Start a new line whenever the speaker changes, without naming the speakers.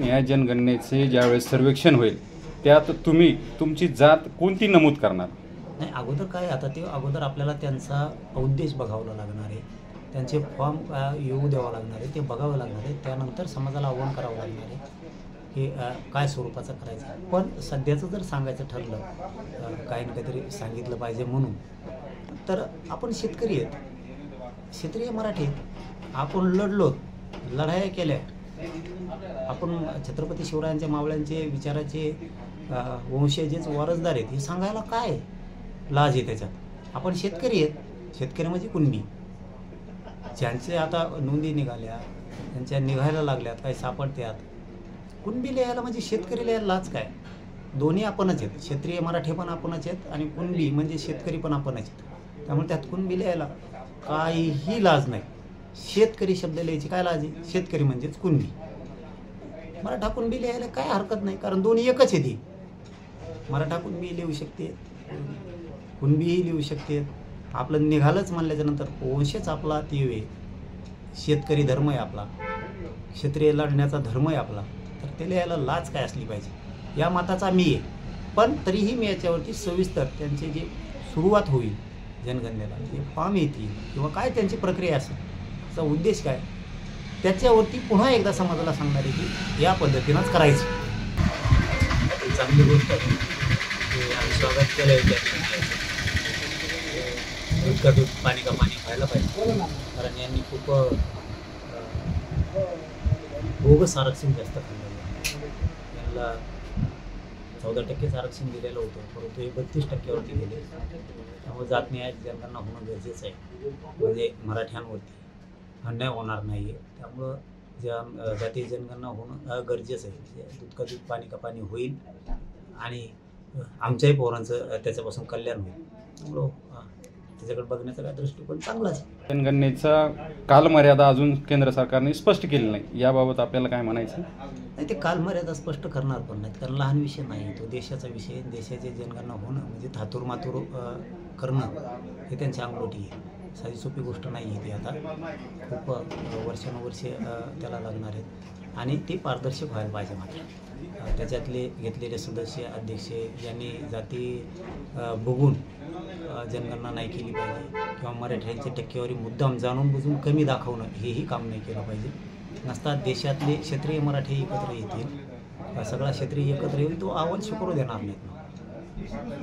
या जनगणनेचे ज्यावेळेस सर्वेक्षण होईल त्यात तुम्ही तुमची जात कोणती नमूद करणार?
नाही, अगोदर काय आता ते अगोदर आपल्याला त्यांचा उद्देश बघावा लागणार आहे, त्यांचे फॉर्म येऊ द्यावं लागणार आहे, ते बघावं लागणार आहे. त्यानंतर समाजाला आव्हान करावं लागणार आहे की काय स्वरूपाचं करायचं आहे. पण सध्याचं जर सांगायचं ठरलं, काही ना काहीतरी सांगितलं पाहिजे म्हणून, तर आपण शेतकरी आहेत, क्षेत्रीय मराठी आहेत. आपण लढलो, लढाया केल्या. आपण छत्रपती शिवरायांच्या मावळ्यांचे विचाराचे वंशजेच वारसदार आहेत हे सांगायला काय लाज आहे त्याच्यात. आपण शेतकरी आहेत, शेतकरी म्हणजे कुणबी. ज्यांचे आता नोंदी निघाल्या, त्यांच्या निघायला लागल्यात, काही सापडत्यात. कुणबी लिहायला म्हणजे शेतकरी लिहायला लाज काय? दोन्ही आपणच आहेत, क्षेत्रीय मराठी पण आपणच आहेत आणि कुणबी म्हणजे शेतकरी पण आपणच आहेत. त्यामुळे त्यात कुणबी लिहायला काहीही लाज नाही. शेतकरी शब्द लिहायची काय लाज आहे? शेतकरी म्हणजेच कुणबी. मराठा कुणबी लिहायला काय हरकत नाही, कारण दोन्ही एकच आहे. ती मराठा कुणबी लिहू शकते, कुणबीही लिहू शकते. आपलं निघालंच म्हणल्याच्यानंतर वंशच आपला तीव आहे, शेतकरी धर्म आहे आपला, क्षत्रिय लढण्याचा धर्म आहे आपला, तर ते लिहायला लाज काय असली पाहिजे या मताचा मी आहे. पण तरीही मी याच्यावरती सविस्तर त्यांचे जे सुरुवात होईल जनगणनेला, जे फॉर्म येतील किंवा काय त्यांची प्रक्रिया असेल, त्याचा उद्देश काय, त्याच्यावरती पुन्हा एकदा समाजाला सांगणार आहे की या पद्धतीनंच करायचं. चांगली गोष्ट आहे, आम्ही स्वागत केलं आहे. दूध का दूध पाणी का पाणी व्हायला पाहिजे, कारण यांनी खूप बोगस आरक्षण जास्त खाल्लेलं आहे. यांना 14% आरक्षण दिलेलं होतं, परंतु हे 32%वरती गेले. त्यामुळे जात न्याय जनगणना होणं गरजेचं आहे, म्हणजे मराठ्यांवरती अन्याय होणार नाही आहे. त्यामुळं ज्या जातीय जनगणना होणं गरजेचं आहे. दूध का दूध पाणी का पाणी होईल आणि आमच्याही पोरांचं त्याच्यापासून कल्याण होईल. त्यामुळं त्याच्याकडे बघण्याचा काय दृष्टिकोन चांगलाच आहे.
जनगणनेचा कालमर्यादा अजून केंद्र सरकारने स्पष्ट केली नाही, याबाबत आपल्याला काय म्हणायचं?
नाही, ते कालमर्यादा स्पष्ट करणार पण नाहीत, कारण लहान विषय नाही, तो देशाचा विषय. देशाची जनगणना होणं म्हणजे थातूर मातूर करणं हे त्यांच्या अंगलटी आहे. साधी सोपी गोष्ट नाही आहे ती. आता खूप वर्षानुवर्षे त्याला लागणार आहेत आणि ते पारदर्शक व्हायला पाहिजे. मात्र त्याच्यातले घेतलेले सदस्य अध्यक्ष यांनी जाती बघून जनगणना नाही केली पाहिजे किंवा मराठ्यांची टक्केवारी मुद्दाम जाणून बुजून कमी दाखवणं हेही काम नाही केलं पाहिजे. नसता देशातले क्षेत्रीय मराठी एकत्र येतील, सगळा क्षेत्रीय एकत्र येईल, तो आव्हान स्वीकारू देणार नाहीत.